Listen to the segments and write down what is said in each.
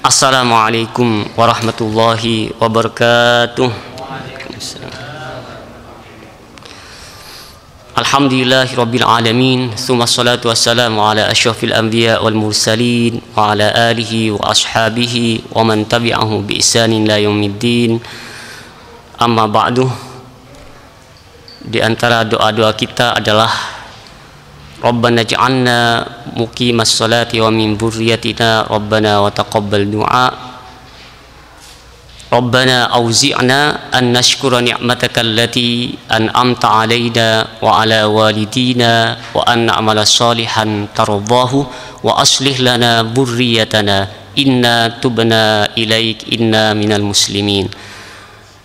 Assalamualaikum warahmatullahi wabarakatuh. Alhamdulillahirabbil alamin, tsumma ssalatu wassalamu ala asyrafil anbiya wal mursalin wa ala alihi wa ashabihi wa man tabi'ahu bi ihsanin ila yaumiddin. Amma ba'du. Di antara doa-doa kita adalah Rabbana ja'alna muqimas salati wa min dzurriyyatina Rabbana wa taqabbal du'a. Rabbana auzi'na an nashkura ni'mataka allati an'amta 'alaina wa 'ala walidina wa an na'mala shalihan tardahu wa aslih lana dzurriyyatana inna tubna ilaik inna minal muslimin.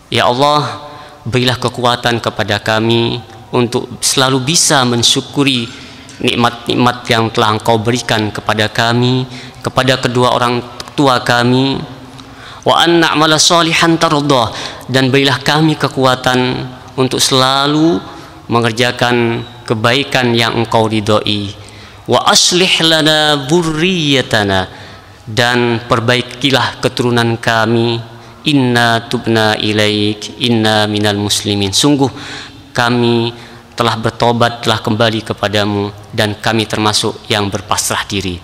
Ya Allah, berilah kekuatan kepada kami untuk selalu bisa mensyukuri nikmat-nikmat yang telah Engkau berikan kepada kami, kepada kedua orang tua kami. Wa an na'mala shalihan tardah, dan berilah kami kekuatan untuk selalu mengerjakan kebaikan yang Engkau ridhoi. Wa aslih lana dzurriyyatana, dan perbaikilah keturunan kami. Inna tubna ilaik inna minal muslimin. Sungguh kami telah bertobat, telah kembali kepadamu, dan kami termasuk yang berpasrah diri.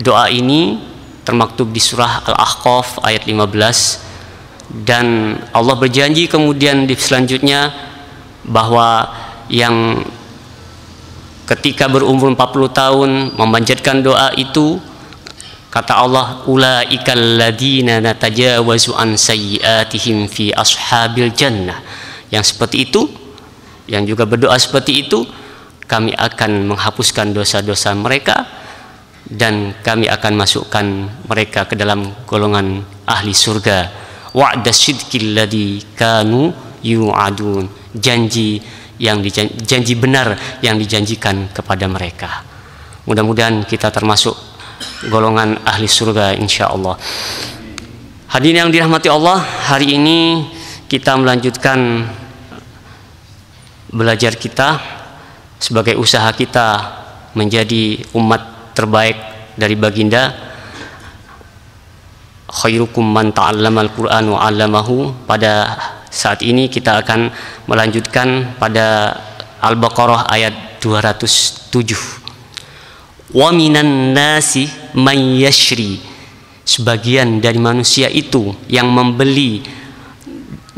Doa ini termaktub di surah Al-Ahqaf ayat 15, dan Allah berjanji kemudian di selanjutnya bahwa yang ketika berumur 40 tahun memanjatkan doa itu, kata Allah, ulaikal ladzina natajawazu an sayyiatihim fi ashabil jannah. Yang seperti itu, yang juga berdoa seperti itu, kami akan menghapuskan dosa-dosa mereka dan kami akan masukkan mereka ke dalam golongan ahli surga. Wa'da sidqil ladzi kanu yu'adun, janji benar yang dijanjikan kepada mereka. Mudah-mudahan kita termasuk golongan ahli surga insyaallah. Hadirin yang dirahmati Allah, hari ini kita melanjutkan belajar kita sebagai usaha kita menjadi umat terbaik dari baginda. Khairukum man ta'allamal Qur'an wa 'allamahu. Pada saat ini kita akan melanjutkan pada Al-Baqarah ayat 207. Wa minan nasi man yashri, sebagian dari manusia itu yang membeli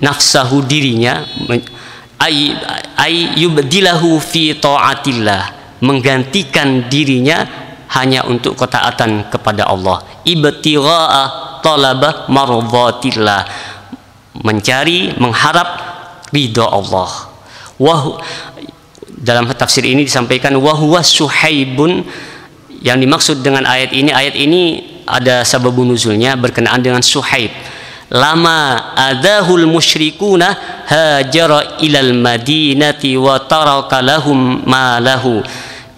nafsahu, dirinya, ay yubdilahu fi ta'atillah, menggantikan dirinya hanya untuk ketaatan kepada Allah. Ibtigha'a talaba mardhatillah, mencari, mengharap ridha Allah. Dalam tafsir ini disampaikan wa huwa suhaibun. Yang dimaksud dengan ayat ini ada sababun nuzulnya berkenaan dengan Suhaib. Lama adahul musyrikuna hajara ilal madinati wa taraka lahum ma lahu.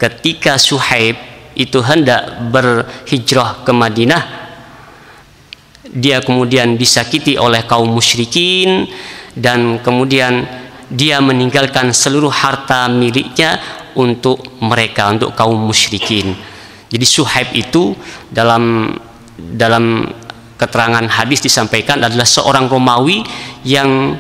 Ketika Suhaib itu hendak berhijrah ke Madinah, dia kemudian disakiti oleh kaum musyrikin dan kemudian dia meninggalkan seluruh harta miliknya untuk mereka, untuk kaum musyrikin. Jadi Suhaib itu dalam keterangan hadis disampaikan adalah seorang Romawi yang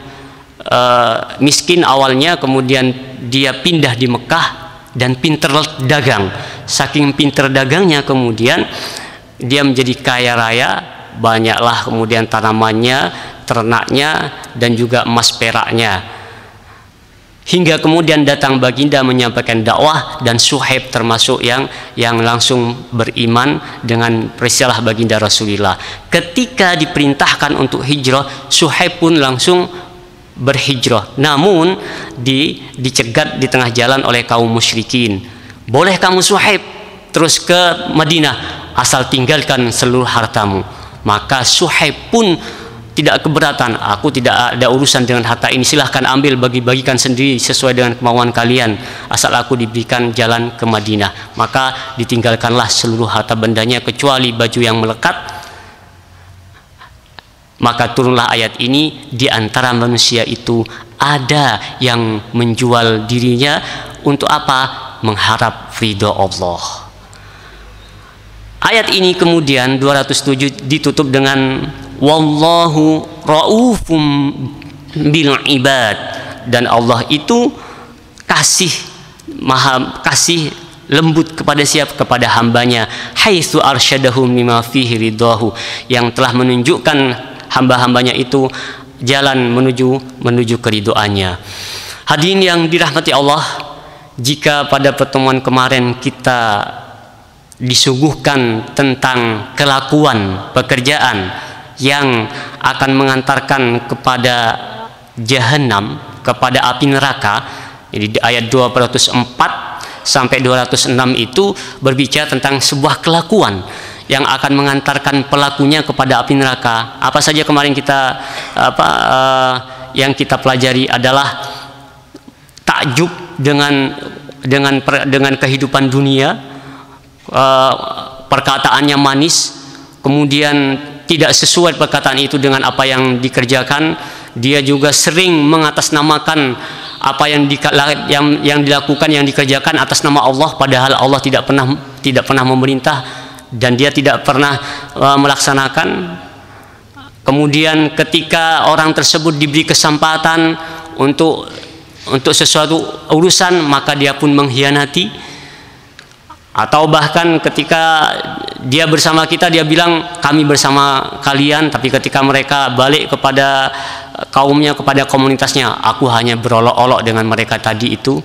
miskin awalnya, kemudian dia pindah di Mekah dan pinter dagang. Saking pinter dagangnya kemudian dia menjadi kaya raya, banyaklah kemudian tanamannya, ternaknya, dan juga emas peraknya. Hingga kemudian datang baginda menyampaikan dakwah, dan Suhaib termasuk yang langsung beriman dengan risalah baginda Rasulullah. Ketika diperintahkan untuk hijrah, Suhaib pun langsung berhijrah. Namun dicegat di tengah jalan oleh kaum musyrikin. Boleh kamu Suhaib terus ke Madinah, asal tinggalkan seluruh hartamu. Maka Suhaib pun tidak keberatan, aku tidak ada urusan dengan harta ini, silahkan ambil, bagi-bagikan sendiri sesuai dengan kemauan kalian, asal aku diberikan jalan ke Madinah. Maka ditinggalkanlah seluruh harta bendanya kecuali baju yang melekat. Maka turunlah ayat ini. Di antara manusia itu ada yang menjual dirinya untuk apa? Mengharap ridha Allah. Ayat ini kemudian 207 ditutup dengan wallahu raufum bil ibad, dan Allah itu maha kasih lembut kepada siapa? Kepada hambanya. Haitsu arsyadahum lima fihi ridahu, yang telah menunjukkan hamba-hambanya itu jalan menuju keridoannya. Hadirin yang dirahmati Allah, jika pada pertemuan kemarin kita disuguhkan tentang kelakuan pekerjaan yang akan mengantarkan kepada jahanam, kepada api neraka, jadi di ayat 204 sampai 206 itu berbicara tentang sebuah kelakuan yang akan mengantarkan pelakunya kepada api neraka. Apa saja kemarin kita yang kita pelajari adalah takjub dengan kehidupan dunia, perkataannya manis, kemudian tidak sesuai perkataan itu dengan apa yang dikerjakan. Dia juga sering mengatasnamakan apa yang dilakukan, yang dikerjakan atas nama Allah, padahal Allah tidak pernah memerintah dan dia tidak pernah melaksanakan. Kemudian ketika orang tersebut diberi kesempatan untuk sesuatu urusan, maka dia pun mengkhianati. Atau bahkan ketika dia bersama kita, dia bilang kami bersama kalian, tapi ketika mereka balik kepada kaumnya, kepada komunitasnya, aku hanya berolok-olok dengan mereka tadi itu.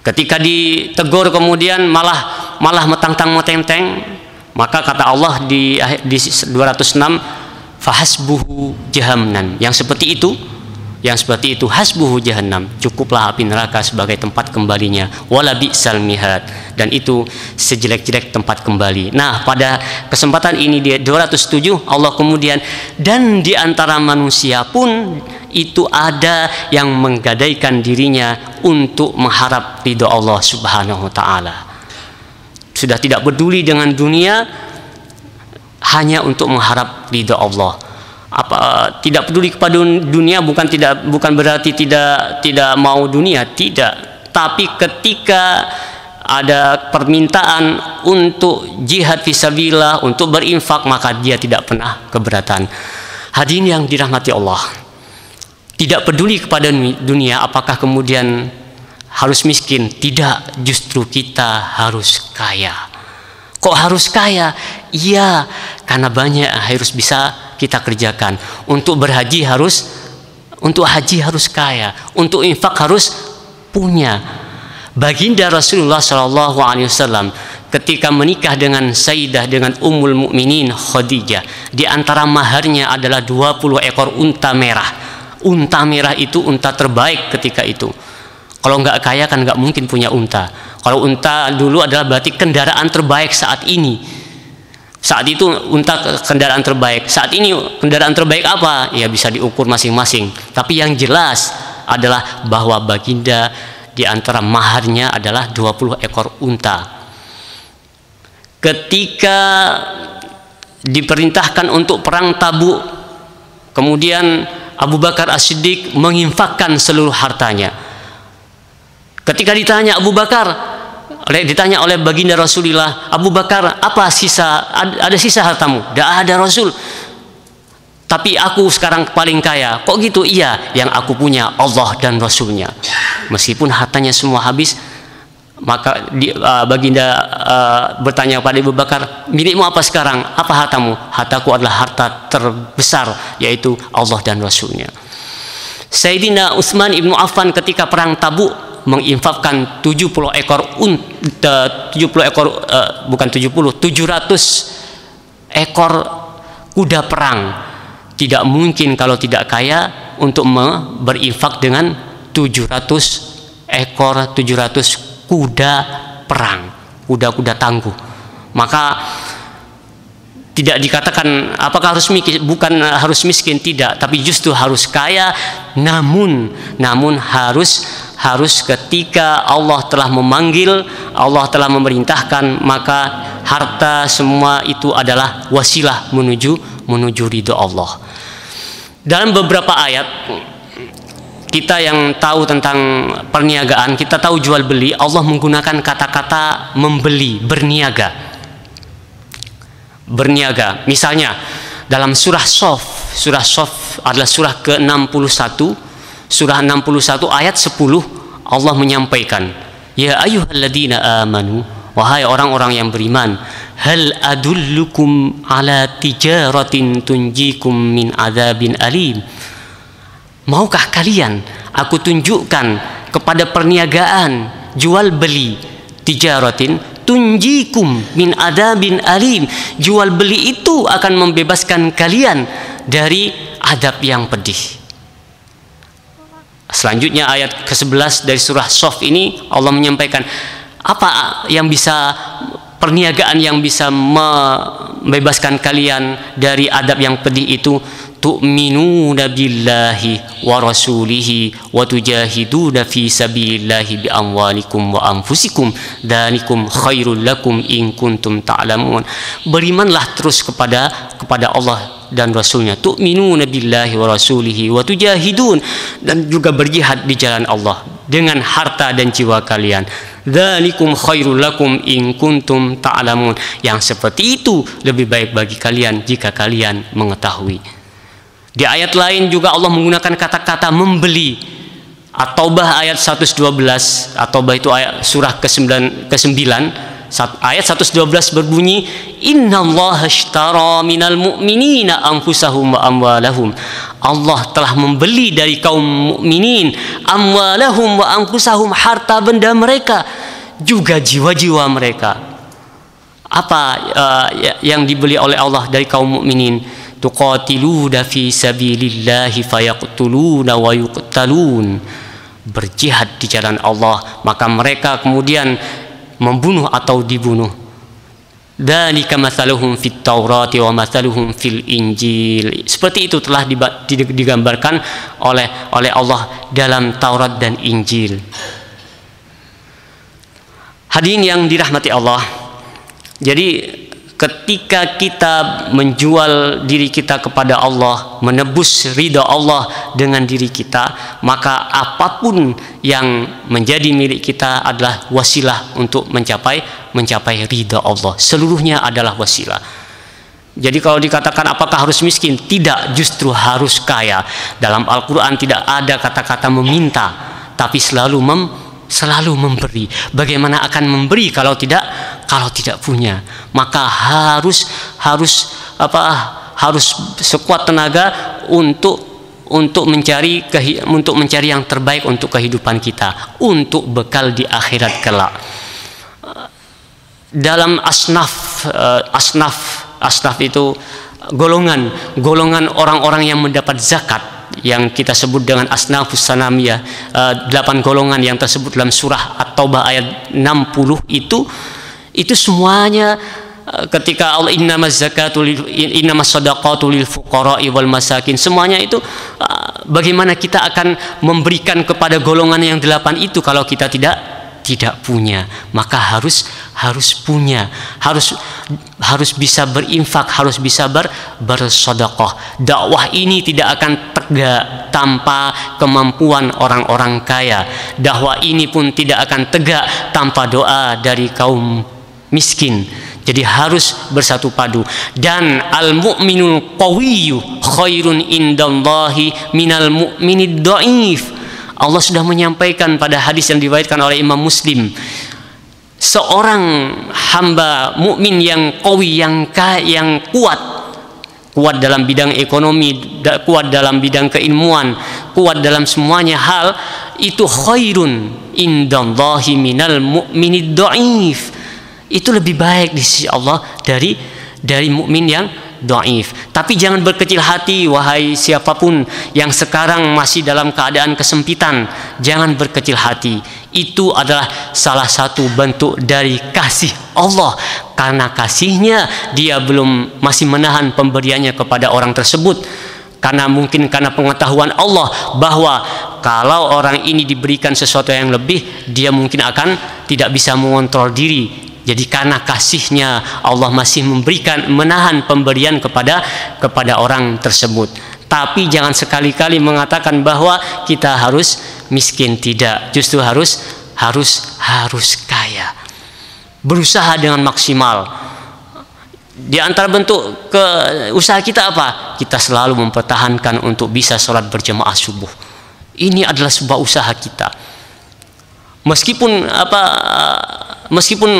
Ketika ditegur kemudian malah metang-tang-meteng. Maka kata Allah di 206, fahasbuhu jahannam, yang seperti itu hasbuhu jahannam, cukuplah api neraka sebagai tempat kembalinya, wala bi'sal mihad, dan itu sejelek-jelek tempat kembali. Nah, pada kesempatan ini di 207 Allah kemudian, dan di antara manusia pun itu ada yang menggadaikan dirinya untuk mengharap ridho Allah Subhanahu wa taala. Sudah tidak peduli dengan dunia, hanya untuk mengharap ridho Allah. Tidak peduli kepada dunia bukan berarti tidak mau dunia, tidak. Tapi ketika ada permintaan untuk jihad fisabilillah, untuk berinfak, maka dia tidak pernah keberatan. Hadirin yang dirahmati Allah, tidak peduli kepada dunia, apakah kemudian harus miskin? Tidak, justru kita harus kaya. Kok harus kaya? Iya, karena banyak harus bisa kita kerjakan. Untuk haji harus kaya, untuk infak harus punya. Baginda Rasulullah SAW ketika menikah dengan Sayyidah, dengan Ummul Mukminin Khadijah, di antara maharnya adalah 20 ekor unta merah. Unta merah itu unta terbaik ketika itu. Kalau nggak kaya kan nggak mungkin punya unta. Kalau unta dulu adalah berarti kendaraan terbaik saat ini. Saat itu unta kendaraan terbaik. Saat ini kendaraan terbaik apa? Ya bisa diukur masing-masing. Tapi yang jelas adalah bahwa baginda di antara maharnya adalah 20 ekor unta. Ketika diperintahkan untuk perang Tabuk, kemudian Abu Bakar As-Siddiq menginfakkan seluruh hartanya. Ketika ditanya oleh baginda Rasulullah, Abu Bakar, apa sisa? Ada sisa hartamu? Tidak ada, Rasul. Tapi aku sekarang paling kaya. Kok gitu? Iya, yang aku punya Allah dan Rasulnya. Meskipun hartanya semua habis, maka baginda bertanya kepada Abu Bakar, milikmu apa sekarang? Apa hartamu? Hartaku adalah harta terbesar, yaitu Allah dan Rasulnya. Sayyidina Utsman ibnu Affan ketika perang Tabuk menginfakkan 700 ekor kuda perang. Tidak mungkin kalau tidak kaya untuk berinfak dengan 700 kuda perang, kuda-kuda tangguh. Maka tidak dikatakan apakah harus miskin, bukan harus miskin, tidak, tapi justru harus kaya. Namun harus ketika Allah telah memanggil, Allah telah memerintahkan, maka harta semua itu adalah wasilah menuju ridho Allah. Dalam beberapa ayat kita yang tahu tentang perniagaan, kita tahu jual beli, Allah menggunakan kata-kata membeli, berniaga. berniaga. Misalnya dalam surah Shaf adalah surah ke-61, surah 61 ayat 10, Allah menyampaikan, ya ayyuhalladzina amanu, wahai orang-orang yang beriman, hal adullukum ala tijaratin tunjikum min adzabin alim. Maukah kalian aku tunjukkan kepada perniagaan jual beli, tijaratin tunjikum min adzabin alim, jual beli itu akan membebaskan kalian dari adab yang pedih. Selanjutnya ayat ke-11 dari surah Shaf ini Allah menyampaikan apa yang bisa, perniagaan yang bisa membebaskan kalian dari adab yang pedih itu, tu'minuna billahi wa rasulihi wa tujahiduna fi sabilillahi bi amwalikum wa anfusikum dzalikum khairul lakum in kuntum ta'lamun. Berimanlah terus kepada Allah dan Rasulnya, tu'minuna billahi wa rasulihi wa tujahidun, dan juga berjihad di jalan Allah dengan harta dan jiwa kalian. Dzalikum khairul lakum in kuntum ta'lamun. Yang seperti itu lebih baik bagi kalian jika kalian mengetahui. Di ayat lain juga Allah menggunakan kata-kata membeli. At-Taubah ayat 112, At-Taubah itu ayat surah ke-9, ayat 112 berbunyi, innallaha ashtara minal mu'minina anfusahum wa amwalahum. Allah telah membeli dari kaum mukminin amwalahum wa anfusahum, harta benda mereka, juga jiwa-jiwa mereka. Apa yang dibeli oleh Allah dari kaum mukminin? Tuqatiluna fi sabilillahi fayaqtuluna wa yuqtalun. Berjihad di jalan Allah, maka mereka kemudian membunuh atau dibunuh. Dzalika matsaluhum fit Taurati wa matsaluhum fil Injil. Seperti itu telah digambarkan oleh Allah dalam Taurat dan Injil. Hadirin yang dirahmati Allah, jadi ketika kita menjual diri kita kepada Allah, menebus ridha Allah dengan diri kita, maka apapun yang menjadi milik kita adalah wasilah untuk mencapai ridha Allah. Seluruhnya adalah wasilah. Jadi kalau dikatakan apakah harus miskin? Tidak, justru harus kaya. Dalam Al-Quran tidak ada kata-kata meminta, tapi selalu memberi. Bagaimana akan memberi kalau tidak punya? Maka harus sekuat tenaga untuk mencari yang terbaik untuk kehidupan kita, untuk bekal di akhirat kelak. Dalam asnaf itu golongan orang-orang yang mendapat zakat, yang kita sebut dengan asnafus sanamiyah, 8 golongan yang tersebut dalam surah At-Taubah ayat 60 itu semuanya ketika Allah innamas shadaqatu lil fuqara'i wal masakin, semuanya itu bagaimana kita akan memberikan kepada golongan yang 8 itu kalau kita tidak punya? Maka harus punya, harus bisa berinfak, harus bisa bersedekah. Dakwah ini tidak akan tegak tanpa kemampuan orang-orang kaya. Dakwah ini pun tidak akan tegak tanpa doa dari kaum miskin. Jadi harus bersatu padu. Dan al-mu'minul qawiyyu khairun indallahi minal mu'minid dhaif. Allah sudah menyampaikan pada hadis yang diriwayatkan oleh Imam Muslim, seorang hamba mukmin yang qawi, yang kuat dalam bidang ekonomi, kuat dalam bidang keilmuan, kuat dalam semuanya hal, itu khairun indallahi minal mu'minid dhaif. Itu lebih baik di sisi Allah dari mukmin yang dhaif. Tapi jangan berkecil hati, wahai siapapun yang sekarang masih dalam keadaan kesempitan. Jangan berkecil hati. Itu adalah salah satu bentuk dari kasih Allah. Karena kasihnya dia masih menahan pemberiannya kepada orang tersebut. Karena pengetahuan Allah bahwa kalau orang ini diberikan sesuatu yang lebih, dia mungkin akan tidak bisa mengontrol diri. Jadi karena kasihnya Allah masih menahan pemberian kepada orang tersebut. Tapi jangan sekali-kali mengatakan bahwa kita harus miskin, tidak. Justru harus kaya. Berusaha dengan maksimal. Di antara bentuk usaha kita apa? Kita selalu mempertahankan untuk bisa sholat berjamaah subuh. Ini adalah sebuah usaha kita. Meskipun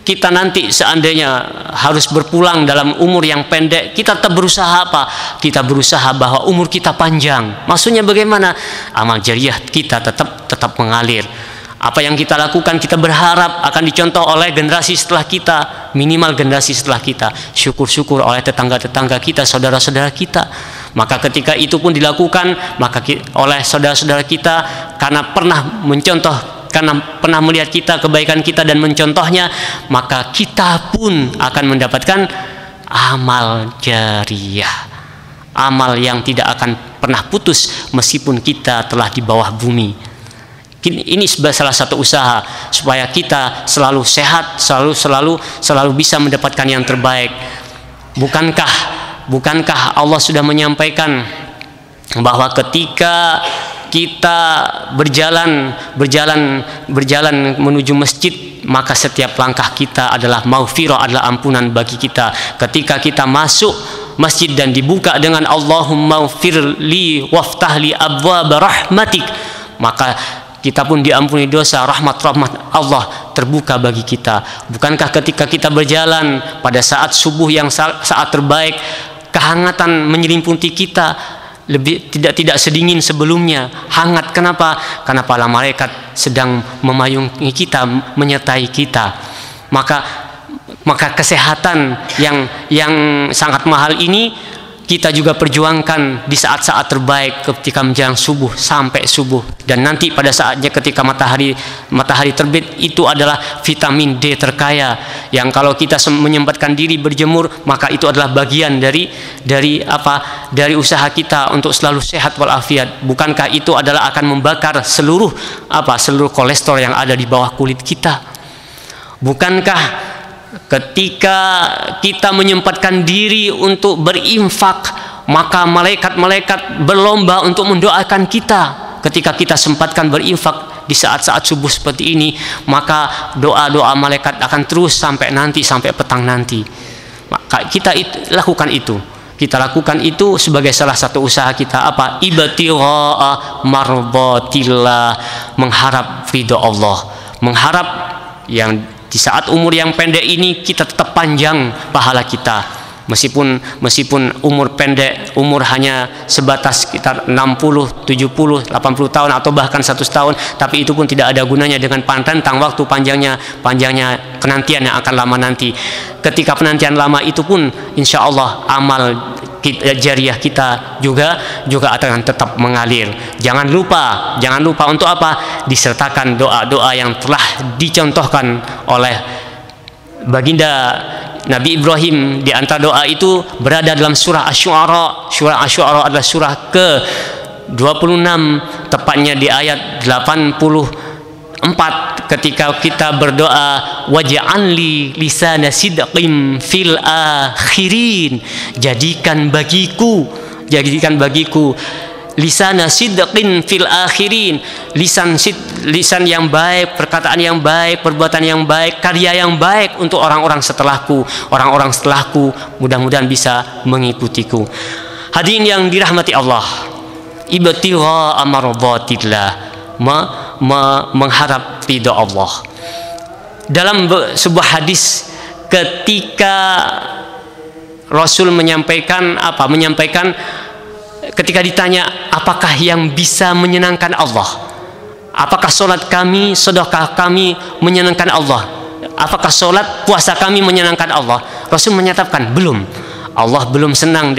kita nanti seandainya harus berpulang dalam umur yang pendek, kita tetap berusaha apa? Kita berusaha bahwa umur kita panjang. Maksudnya bagaimana? Amal jariah kita tetap mengalir. Apa yang kita lakukan kita berharap akan dicontoh oleh generasi setelah kita, minimal generasi setelah kita. Syukur-syukur oleh tetangga-tetangga kita, saudara-saudara kita. Maka ketika itu pun dilakukan, maka oleh saudara-saudara kita karena pernah mencontoh, karena pernah melihat kita, kebaikan kita dan mencontohnya, maka kita pun akan mendapatkan amal jariah, amal yang tidak akan pernah putus meskipun kita telah di bawah bumi. Ini salah satu usaha supaya kita selalu sehat, selalu bisa mendapatkan yang terbaik. Bukankah Allah sudah menyampaikan bahwa ketika kita berjalan menuju masjid, maka setiap langkah kita adalah maghfirah, adalah ampunan bagi kita. Ketika kita masuk masjid dan dibuka dengan Allahumma ighfirli waftahli abwaab rahmatik, maka kita pun diampuni dosa, rahmat Allah terbuka bagi kita. Bukankah ketika kita berjalan pada saat subuh yang saat terbaik, kehangatan menyelimuti kita tidak sedingin sebelumnya, hangat. Kenapa? Karena para malaikat sedang memayungi kita, menyertai kita. Maka kesehatan yang sangat mahal ini kita juga perjuangkan di saat-saat terbaik, ketika menjelang subuh sampai subuh, dan nanti pada saatnya ketika matahari terbit. Itu adalah vitamin D terkaya yang kalau kita menyempatkan diri berjemur, maka itu adalah bagian dari usaha kita untuk selalu sehat walafiat. Bukankah itu adalah akan membakar seluruh kolesterol yang ada di bawah kulit kita? Bukankah ketika kita menyempatkan diri untuk berinfak, maka malaikat-malaikat berlomba untuk mendoakan kita. Ketika kita sempatkan berinfak di saat-saat subuh seperti ini, maka doa-doa malaikat akan terus sampai petang nanti. Maka kita lakukan itu. Kita lakukan itu sebagai salah satu usaha kita. Apa? Ibtigha'a mardatillah, mengharap ridho Allah, mengharap yang di saat umur yang pendek ini kita tetap panjang pahala kita. Meskipun umur pendek, umur hanya sebatas sekitar 60, 70, 80 tahun atau bahkan 100 tahun, tapi itu pun tidak ada gunanya dengan rentang waktu panjangnya penantian yang akan lama nanti. Ketika penantian lama itu pun insya Allah amal jariah kita juga akan tetap mengalir. Jangan lupa untuk apa? Disertakan doa-doa yang telah dicontohkan oleh baginda Nabi Ibrahim. Di antara doa itu berada dalam surah Asy-Syu'ara. Surah Asy-Syu'ara adalah surah ke-26, tepatnya di ayat 84, ketika kita berdoa waj'alli lisana sidqin fil akhirin, jadikan bagiku lisana sidqin fil akhirin, lisan yang baik, perkataan yang baik, perbuatan yang baik, karya yang baik untuk orang-orang setelahku mudah-mudahan bisa mengikutiku. Hadirin yang dirahmati Allah, ibtigha'a mardatillah, mengharap ridha Allah. Dalam sebuah hadis, ketika Rasul menyampaikan ketika ditanya apakah yang bisa menyenangkan Allah, apakah sholat kami, sedekah kami menyenangkan Allah, apakah sholat puasa kami menyenangkan Allah, Rasul menyatakan belum. Allah belum senang.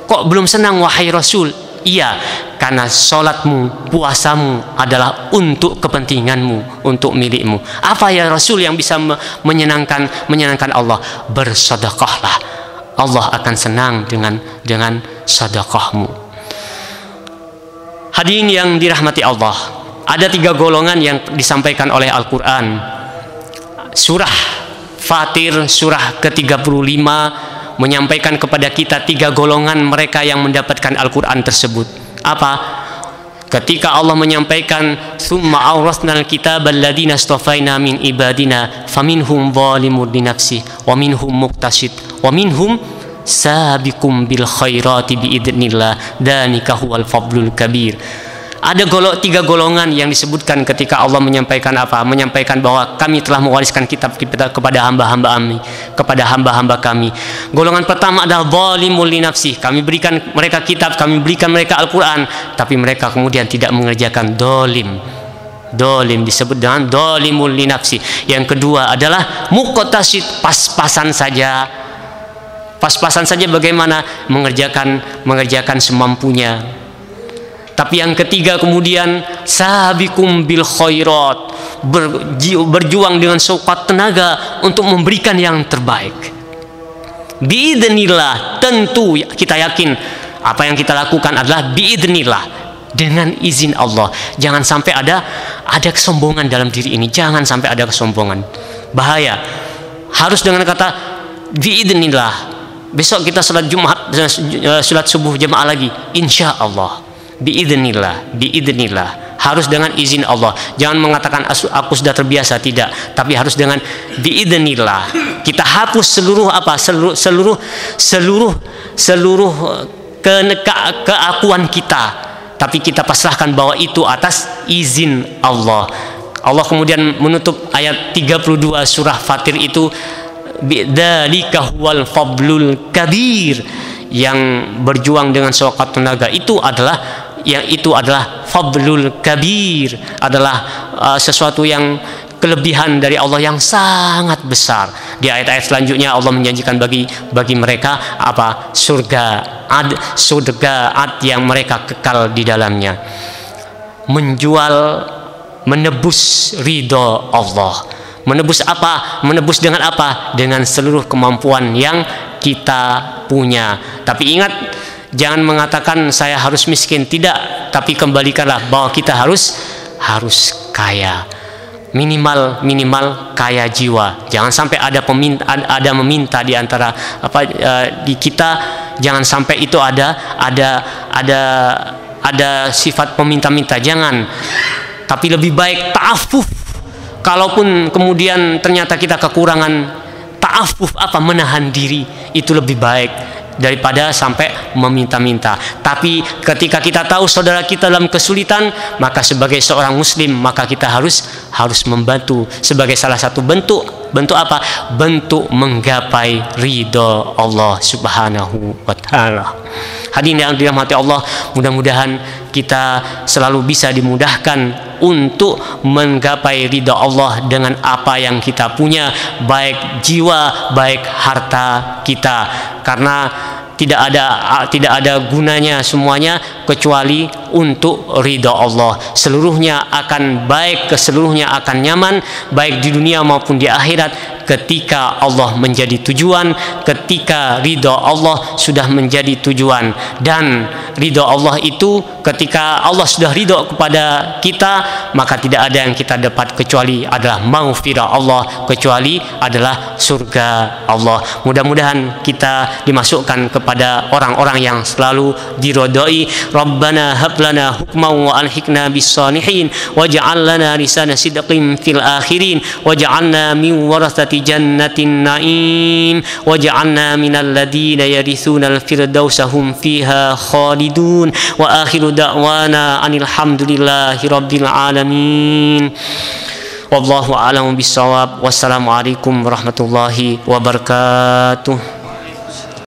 Kok belum senang wahai Rasul? Iya, karena sholatmu, puasamu adalah untuk kepentinganmu, untuk milikmu. Apa ya Rasul yang bisa menyenangkan Allah? Bersedekahlah, Allah akan senang dengan sedekahmu. Hadirin yang dirahmati Allah, ada 3 golongan yang disampaikan oleh Al-Quran. Surah Fatir, surah ke-35, menyampaikan kepada kita 3 golongan mereka yang mendapatkan Al-Quran tersebut. Apa? ketika Allah menyampaikan summa awrasnal kitabal ladzina istafaina min ibadina faminhum zalimun li nafsihi wa minhum muqtasid wa minhum sabiqum bil khairati biidznillah dzalika huwal fadlul kabir. Ada tiga golongan yang disebutkan ketika Allah menyampaikan apa? Menyampaikan bahwa kami telah mewariskan kitab kita kepada hamba-hamba kami. Golongan pertama adalah zalimul li nafsi. Kami berikan mereka kitab, kami berikan mereka Al-Quran, tapi mereka kemudian tidak mengerjakan dolim. Dolim disebut dengan zalimul li nafsi. Yang kedua adalah muqtasid, pas-pasan saja. Pas-pasan saja bagaimana? Mengerjakan semampunya. Tapi yang ketiga kemudian sabiqum bil khairat, berjuang dengan sekuat tenaga untuk memberikan yang terbaik. Biidznillah, tentu kita yakin apa yang kita lakukan adalah biidznillah, dengan izin Allah. Jangan sampai ada kesombongan dalam diri ini. Jangan sampai ada kesombongan. Bahaya. Harus dengan kata biidznillah. Besok kita salat Jumat, salat subuh jamaah lagi, insya Allah. Biidznillah, harus dengan izin Allah. Jangan mengatakan aku sudah terbiasa, tidak, tapi harus dengan biidznillah. Kita hapus seluruh keakuan kita, tapi kita pasrahkan bahwa itu atas izin Allah. Allah kemudian menutup ayat 32 surah Fatir itu, dzalika huwal fadlul kabir, yang berjuang dengan sekuat tenaga itu adalah fadlul kabir, adalah sesuatu yang kelebihan dari Allah yang sangat besar. Di ayat-ayat selanjutnya Allah menjanjikan bagi mereka apa? Surga ad yang mereka kekal di dalamnya. Menebus ridho Allah. Menebus apa? Menebus dengan apa? Dengan seluruh kemampuan yang kita punya. Tapi ingat, jangan mengatakan saya harus miskin, tidak, tapi kembalikanlah bahwa kita harus kaya. Minimal kaya jiwa. Jangan sampai ada meminta di antara di kita, jangan sampai itu ada sifat peminta-minta, jangan. Tapi lebih baik ta'affuf. Kalaupun kemudian ternyata kita kekurangan, ta'affuf menahan diri, itu lebih baik daripada sampai meminta-minta. Tapi ketika kita tahu saudara kita dalam kesulitan, maka sebagai seorang muslim, maka kita harus membantu sebagai salah satu bentuk apa? Bentuk menggapai ridho Allah Subhanahu wa taala. Hadirin yang dirahmati Allah, mudah-mudahan kita selalu bisa dimudahkan untuk menggapai ridha Allah dengan apa yang kita punya, baik jiwa, baik harta kita. Karena tidak ada gunanya semuanya kecuali untuk ridha Allah. Seluruhnya akan baik, seluruhnya akan nyaman, baik di dunia maupun di akhirat, ketika Allah menjadi tujuan, ketika ridha Allah sudah menjadi tujuan. Dan ridha Allah itu ketika Allah sudah ridha kepada kita, maka tidak ada yang kita dapat kecuali adalah maghfirah Allah, kecuali adalah surga Allah. Mudah-mudahan kita dimasukkan kepada orang-orang yang selalu diridhoi. Rabbana hab lana hukman wa alhiqna bis salihin waj'al lana lisana sidqin fil akhirin waj'alna min warathati jannatin na'im waj'alna minal ladina yarithuna al firdausa hum fiha khalidun wa akhiru da'wana anil hamdulillahi rabbil alamin. Wallahu a'lamu bissawab. Wassalamualaikum warahmatullahi wabarakatuh.